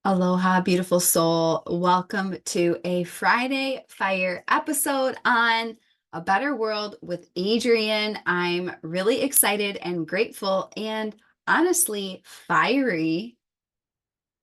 Aloha, beautiful soul. Welcome to a Friday Fire episode on A Better World with Adrienne. I'm really excited and grateful and honestly fiery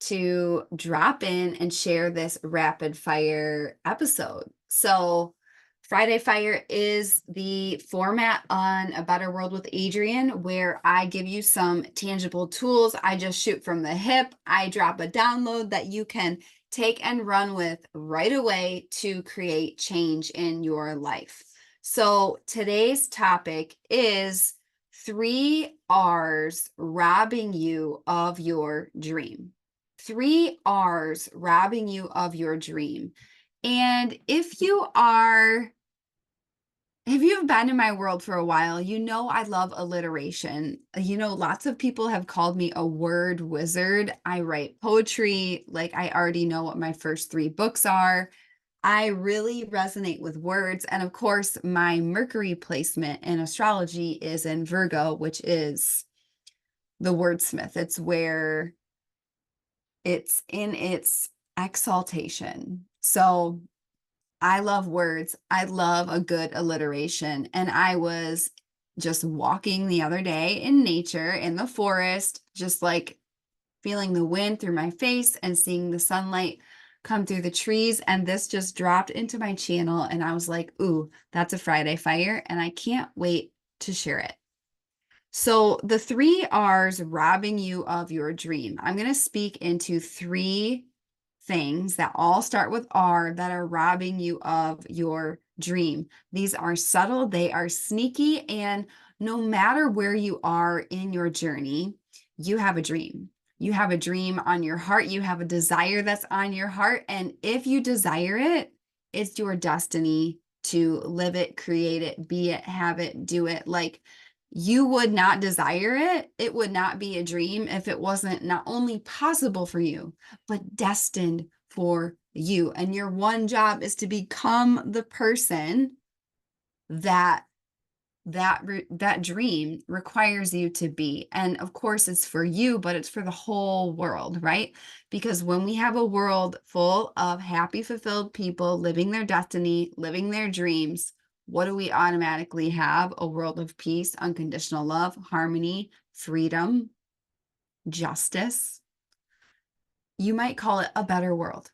to drop in and share this rapid fire episode. So, Friday Fire is the format on A Better World with Adrienne, where I give you some tangible tools. I just shoot from the hip. I drop a download that you can take and run with right away to create change in your life. So, today's topic is 3 R's robbing you of your dream. 3 R's robbing you of your dream. And if you've been in my world for a while, you know I love alliteration. Lots of people have called me a word wizard. I write poetry, like I already know what my first 3 books are. I really resonate with words. And of course, my Mercury placement in astrology is in Virgo, which is the wordsmith. It's where it's in its exaltation. So I love words. I love a good alliteration. And I was just walking the other day in nature, in the forest, just like feeling the wind through my face and seeing the sunlight come through the trees. And this just dropped into my channel. And I was like, ooh, that's a Friday Fire. And I can't wait to share it. So the 3 R's robbing you of your dream. I'm going to speak into 3 things that all start with R that are robbing you of your dream. These are subtle, they are sneaky, and no matter where you are in your journey, you have a dream. You have a dream on your heart. You have a desire that's on your heart. And if you desire it, it's your destiny to live it, create it, be it, have it, do it. Like, you would not desire it. It would not be a dream if it wasn't not only possible for you, but destined for you. And your one job is to become the person that dream requires you to be. And of course, it's for you, but it's for the whole world, right? Because when we have a world full of happy, fulfilled people living their destiny, living their dreams, what do we automatically have? A world of peace, unconditional love, harmony, freedom, justice. You might call it a better world,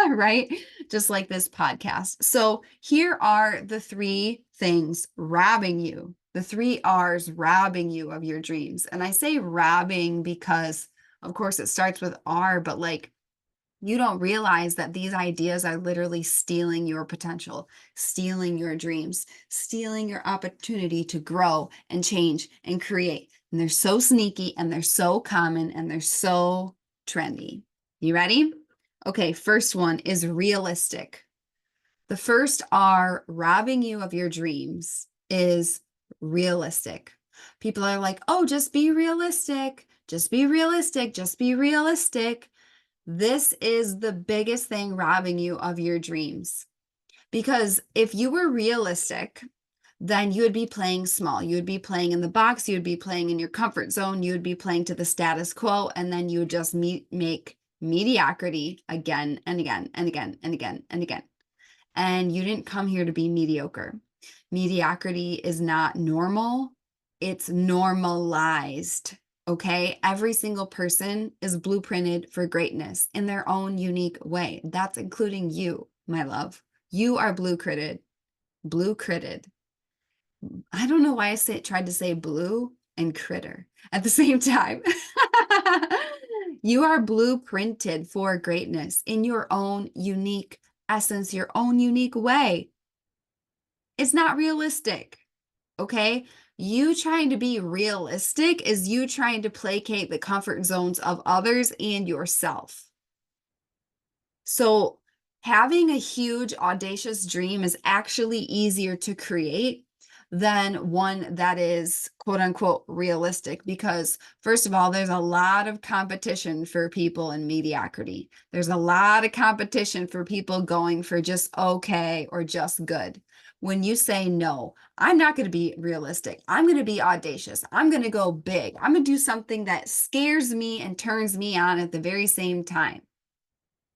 right? Just like this podcast. So here are the 3 things robbing you, the 3 R's robbing you of your dreams. And I say robbing because, of course, it starts with R, but like, you don't realize that these ideas are literally stealing your potential, stealing your dreams, stealing your opportunity to grow and change and create. And they're so sneaky and they're so common and they're so trendy. You ready? Okay, first one is realistic. The first R robbing you of your dreams is realistic. People are like, oh, just be realistic. Just be realistic. Just be realistic. This is the biggest thing robbing you of your dreams. Because if you were realistic, then you would be playing small. You would be playing in the box. You would be playing in your comfort zone. You would be playing to the status quo. And then you would just make mediocrity again and again and again and again and again. And you didn't come here to be mediocre. Mediocrity is not normal. It's normalized. Okay, every single person is blueprinted for greatness in their own unique way. That's including you, my love. You are blue critted. I don't know why tried to say blue and critter at the same time. You are blueprinted for greatness in your own unique essence, your own unique way. It's not realistic. Okay. You trying to be realistic is you trying to placate the comfort zones of others and yourself. So having a huge, audacious dream is actually easier to create than one that is quote unquote realistic, because first of all, there's a lot of competition for people in mediocrity. There's a lot of competition for people going for just okay or just good. when you say, no, I'm not going to be realistic. I'm going to be audacious. I'm going to go big. I'm going to do something that scares me and turns me on at the very same time.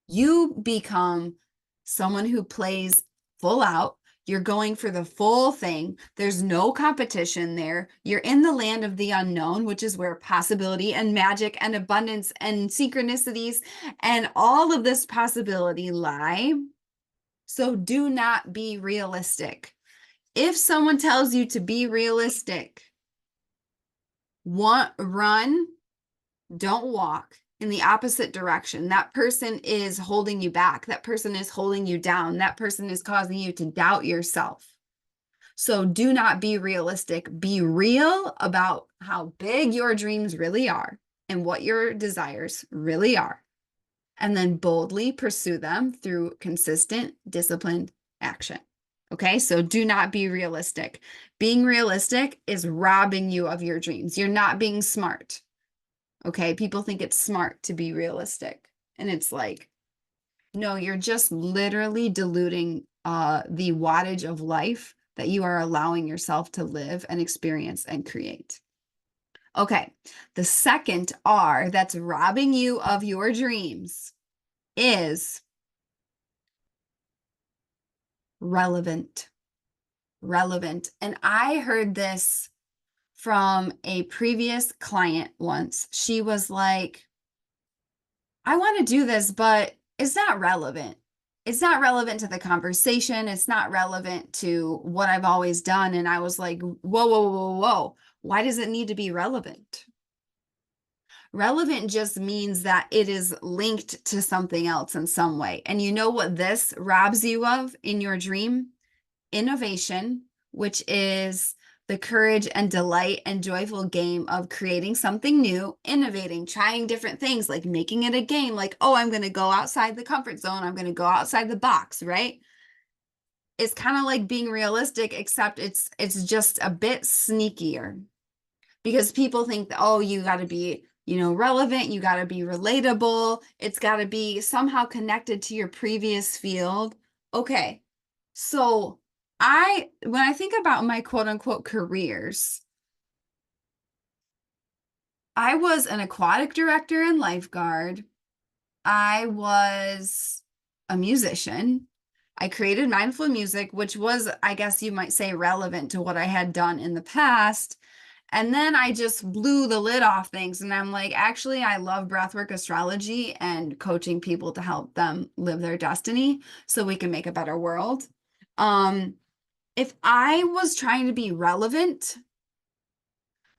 You become someone who plays full out. You're going for the full thing. There's no competition there. You're in the land of the unknown, which is where possibility and magic and abundance and synchronicities and all of this possibility lie. So do not be realistic. If someone tells you to be realistic, run, don't walk in the opposite direction. That person is holding you back. That person is holding you down. That person is causing you to doubt yourself. So do not be realistic. Be real about how big your dreams really are and what your desires really are. And then boldly pursue them through consistent, disciplined action. Okay, so do not be realistic. Being realistic is robbing you of your dreams. You're not being smart. Okay, people think it's smart to be realistic. And it's like, no, you're just literally diluting the wattage of life that you are allowing yourself to live and experience and create. Okay, the second R that's robbing you of your dreams is relevant. Relevant. And I heard this from a previous client once. She was like, I want to do this, but it's not relevant. It's not relevant to the conversation. It's not relevant to what I've always done. And I was like, whoa, whoa, whoa, whoa. Why does it need to be relevant? Relevant just means that it is linked to something else in some way. And you know what this robs you of in your dream? Innovation, which is the courage and delight and joyful game of creating something new, innovating, trying different things, like making it a game, like, oh, I'm going to go outside the comfort zone. I'm going to go outside the box, right? It's kind of like being realistic, except it's just a bit sneakier because people think that, oh, you got to be, relevant. You got to be relatable. It's got to be somehow connected to your previous field. Okay. So when I think about my quote unquote careers, I was an aquatic director and lifeguard. I was a musician. I created mindful music, which was, I guess you might say, relevant to what I had done in the past. And then I just blew the lid off things. And I'm like, actually, I love breathwork astrology and coaching people to help them live their destiny so we can make a better world. If I was trying to be relevant,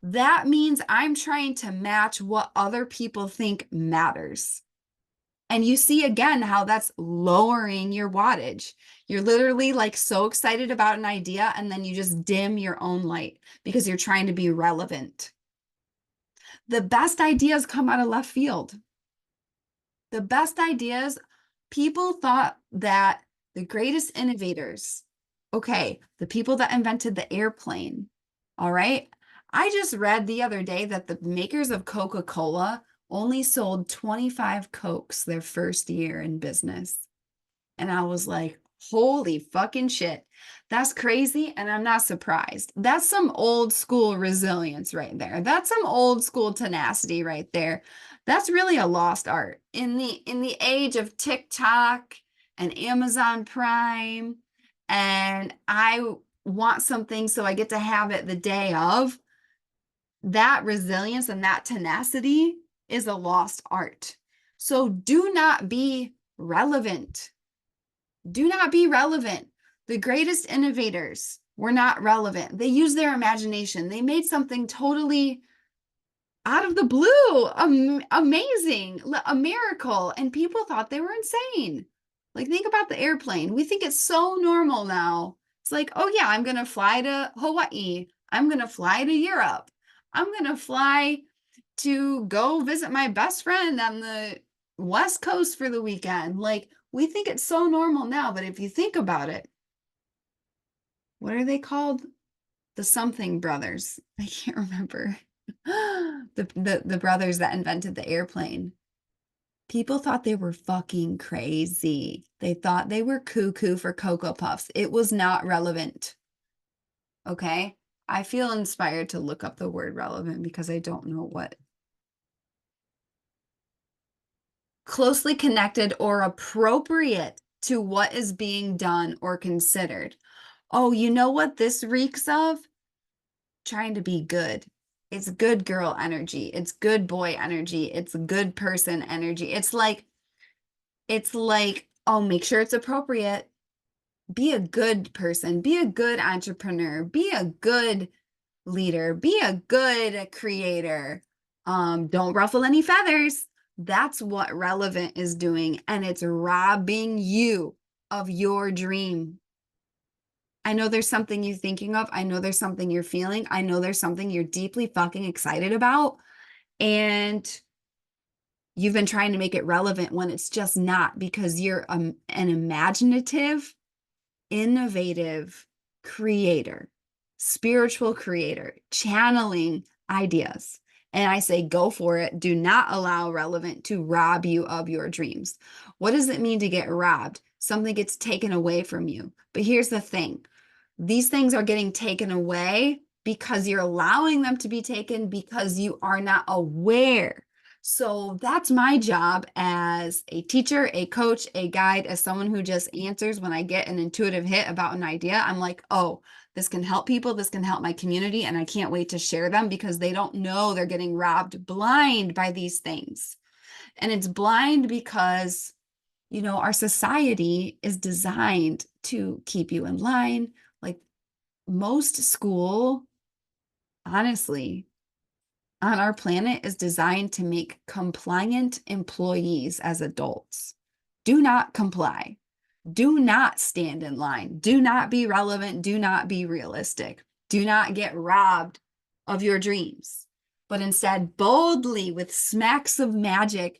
that means I'm trying to match what other people think matters. And you see again how that's lowering your wattage. You're literally like so excited about an idea and then you just dim your own light because you're trying to be relevant. The best ideas come out of left field. The best ideas, people thought that the greatest innovators, okay, the people that invented the airplane, all right? I just read the other day that the makers of Coca-Cola only sold 25 Cokes their first year in business. And I was like, holy fucking shit. That's crazy. And I'm not surprised. That's some old school resilience right there. That's some old school tenacity right there. That's really a lost art. In the age of TikTok and Amazon Prime, and I want something so I get to have it the day of, that resilience and that tenacity is a lost art. So do not be relevant. Do not be relevant. The greatest innovators were not relevant. They used their imagination. They made something totally out of the blue, amazing, a miracle, and people thought they were insane. Like, think about the airplane. We think it's so normal now. It's like, oh yeah, I'm going to fly to Hawaii. I'm going to fly to Europe. I'm going to fly to go visit my best friend on the West Coast for the weekend. Like, we think it's so normal now, but if you think about it, what are they called? The something brothers. I can't remember. The brothers that invented the airplane. People thought they were fucking crazy. They thought they were cuckoo for Cocoa Puffs. It was not relevant. Okay? I feel inspired to look up the word relevant because I don't know what. Closely connected or appropriate to what is being done or considered. Oh, you know what this reeks of? Trying to be good. It's good girl energy. It's good boy energy. It's good person energy. It's like, oh, make sure it's appropriate. Be a good person. Be a good entrepreneur. Be a good leader. Be a good creator. Don't ruffle any feathers. That's what relevant is doing. And it's robbing you of your dream. I know there's something you're thinking of. I know there's something you're feeling. I know there's something you're deeply fucking excited about. And you've been trying to make it relevant when it's just not, because you're an imaginative, innovative creator, spiritual creator, channeling ideas. And I say, go for it. Do not allow relevant to rob you of your dreams. What does it mean to get robbed? Something gets taken away from you. But here's the thing. These things are getting taken away because you're allowing them to be taken because you are not aware. So that's my job as a teacher, a coach, a guide, as someone who just answers when I get an intuitive hit about an idea. I'm like, oh, this can help people. This can help my community. And I can't wait to share them because they don't know they're getting robbed blind by these things. And it's blind because, our society is designed to keep you in line. Like most school, honestly, on our planet is designed to make compliant employees as adults. Do not comply. Do not stand in line. Do not be relevant. Do not be realistic. Do not get robbed of your dreams, but instead boldly with smacks of magic,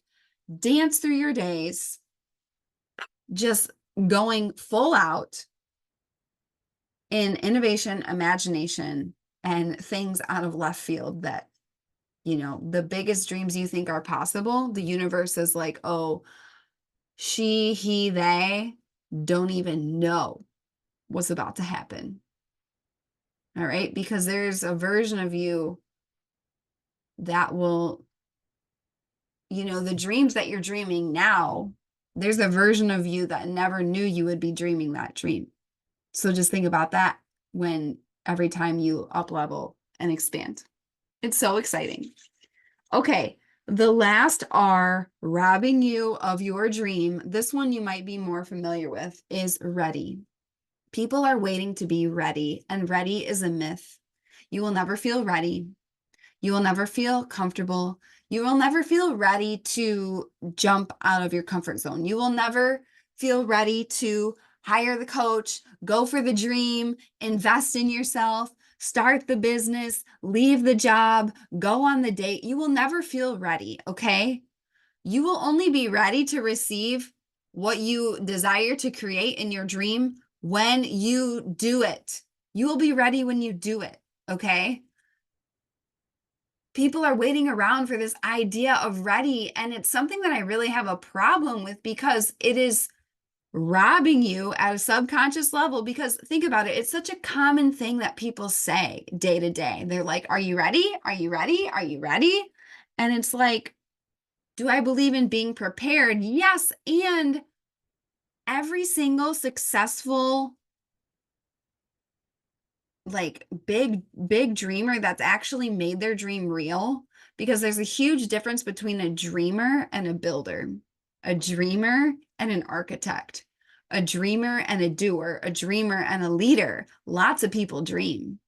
dance through your days, just going full out in innovation, imagination, and things out of left field that, the biggest dreams you think are possible, the universe is like, oh, she, he, they don't even know what's about to happen. All right. Because there's a version of you that will, the dreams that you're dreaming now, there's a version of you that never knew you would be dreaming that dream. So just think about that when every time you up level and expand. It's so exciting. Okay. The last R, robbing you of your dream. This one you might be more familiar with is ready. People are waiting to be ready, and ready is a myth. You will never feel ready. You will never feel comfortable. You will never feel ready to jump out of your comfort zone. You will never feel ready to hire the coach, go for the dream, invest in yourself, start the business, leave the job, go on the date. You will never feel ready, okay? You will only be ready to receive what you desire to create in your dream when you do it. You will be ready when you do it, okay? People are waiting around for this idea of ready, and it's something that I really have a problem with because it is robbing you at a subconscious level. Because think about it, it's such a common thing that people say day to day. They're like, are you ready? Are you ready? Are you ready? And it's like, do I believe in being prepared? Yes. And every single successful, like big dreamer that's actually made their dream real, because there's a huge difference between a dreamer and a builder, a dreamer and an architect, a dreamer and a doer, a dreamer and a leader. Lots of people dream.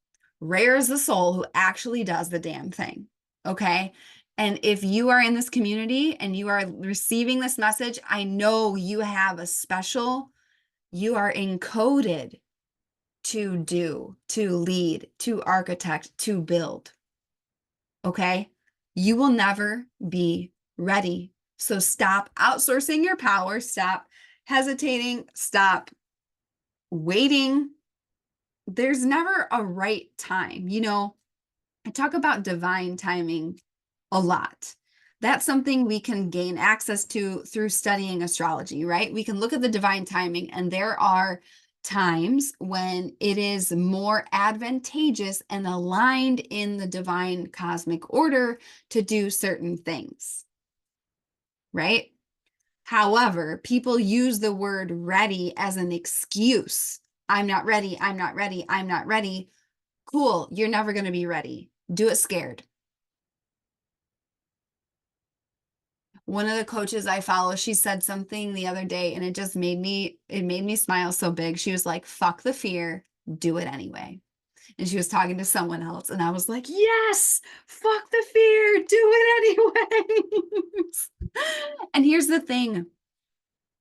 Rare is the soul who actually does the damn thing. Okay. And if you are in this community and you are receiving this message, I know you have a special, you are encoded to do, to lead, to architect, to build. Okay? You will never be ready. So stop outsourcing your power, stop hesitating, stop waiting. There's never a right time. I talk about divine timing a lot. That's something we can gain access to through studying astrology, right? We can look at the divine timing, and there are times when it is more advantageous and aligned in the divine cosmic order to do certain things, right? However, people use the word ready as an excuse. I'm not ready. I'm not ready. I'm not ready. Cool. You're never going to be ready. Do it scared. One of the coaches I follow, she said something the other day and it made me smile so big. She was like, fuck the fear, do it anyway. And she was talking to someone else. And I was like, yes, fuck the fear, do it anyway. And here's the thing,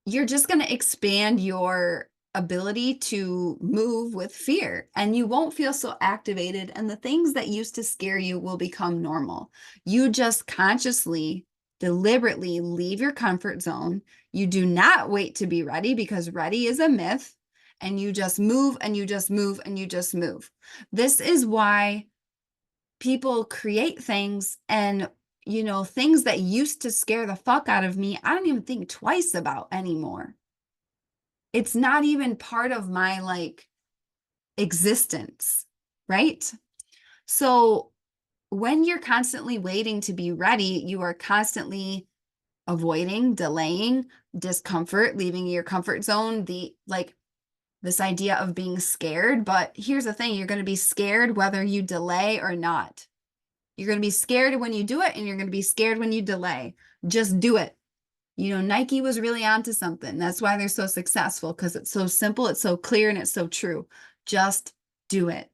you're just going to expand your ability to move with fear, and you won't feel so activated, and the things that used to scare you will become normal. You just consciously, deliberately leave your comfort zone. You do not wait to be ready, because ready is a myth, and you just move and you just move and you just move. This is why people create things, and things that used to scare the fuck out of me, I don't even think twice about anymore. It's not even part of my existence, right? So when you're constantly waiting to be ready, you are constantly avoiding, delaying, discomfort, leaving your comfort zone, this idea of being scared. But here's the thing, you're going to be scared whether you delay or not. You're going to be scared when you do it, and you're going to be scared when you delay. Just do it. Nike was really onto something. That's why they're so successful, because it's so simple, it's so clear, and it's so true. Just do it.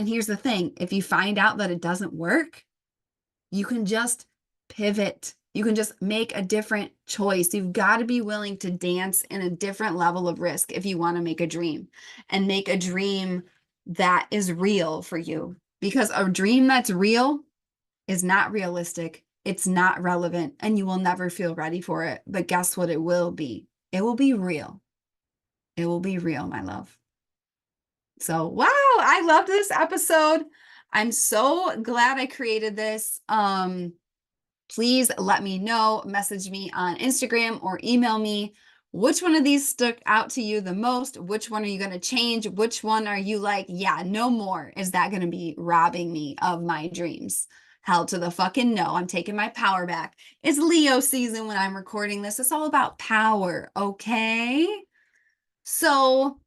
And here's the thing, if you find out that it doesn't work, you can just pivot. You can just make a different choice. You've got to be willing to dance in a different level of risk if you want to make a dream, and make a dream that is real for you. Because a dream that's real is not realistic. It's not relevant, and you will never feel ready for it. But guess what? It will be. It will be real. It will be real, my love. So, wow, I love this episode. I'm so glad I created this. Please let me know, message me on Instagram or email me. Which one of these stuck out to you the most? Which one are you going to change? Which one are you like, yeah, no more? Is that going to be robbing me of my dreams? Hell to the fucking no. I'm taking my power back. It's Leo season when I'm recording this. It's all about power, okay? So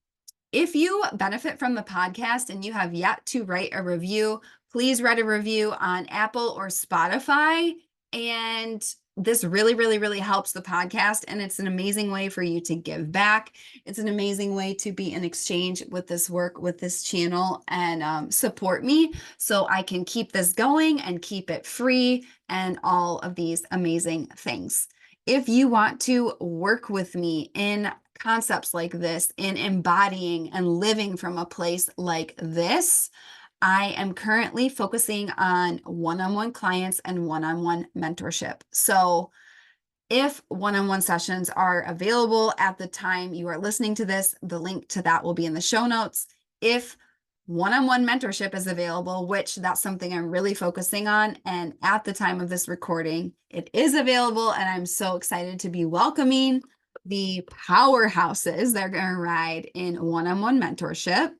if you benefit from the podcast and you have yet to write a review, please write a review on Apple or Spotify. And this really, really, really helps the podcast. And it's an amazing way for you to give back. It's an amazing way to be in exchange with this work, with this channel, and support me so I can keep this going and keep it free and all of these amazing things. If you want to work with me in concepts like this, in embodying and living from a place like this, I am currently focusing on one-on-one clients and one-on-one mentorship. So if one-on-one sessions are available at the time you are listening to this, the link to that will be in the show notes. If one-on-one mentorship is available, which that's something I'm really focusing on, and at the time of this recording, it is available, and I'm so excited to be welcoming the powerhouses that are going to ride in one-on-one mentorship.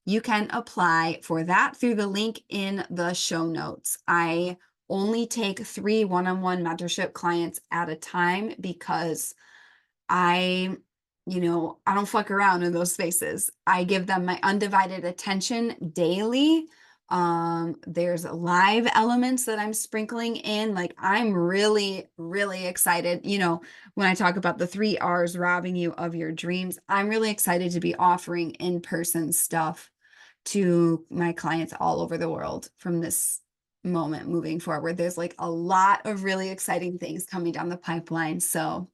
You can apply for that through the link in the show notes. I only take 3 one-on-one mentorship clients at a time, because I don't fuck around in those spaces. I give them my undivided attention daily. There's live elements that I'm sprinkling in. Like, I'm really, really excited. When I talk about the 3 R's robbing you of your dreams, I'm really excited to be offering in-person stuff to my clients all over the world from this moment moving forward. There's a lot of really exciting things coming down the pipeline. So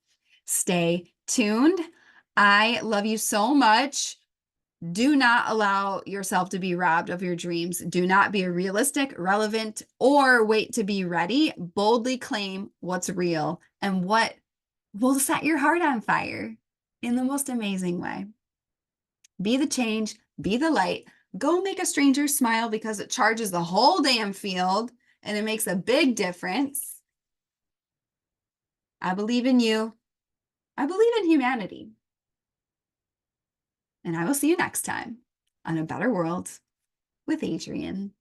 stay tuned. I love you so much. Do not allow yourself to be robbed of your dreams. Do not be realistic, relevant, or wait to be ready. Boldly claim what's real and what will set your heart on fire in the most amazing way. Be the change, be the light. Go make a stranger smile, because it charges the whole damn field, and it makes a big difference. I believe in you. I believe in humanity. And I will see you next time on A Better World with Adrienne.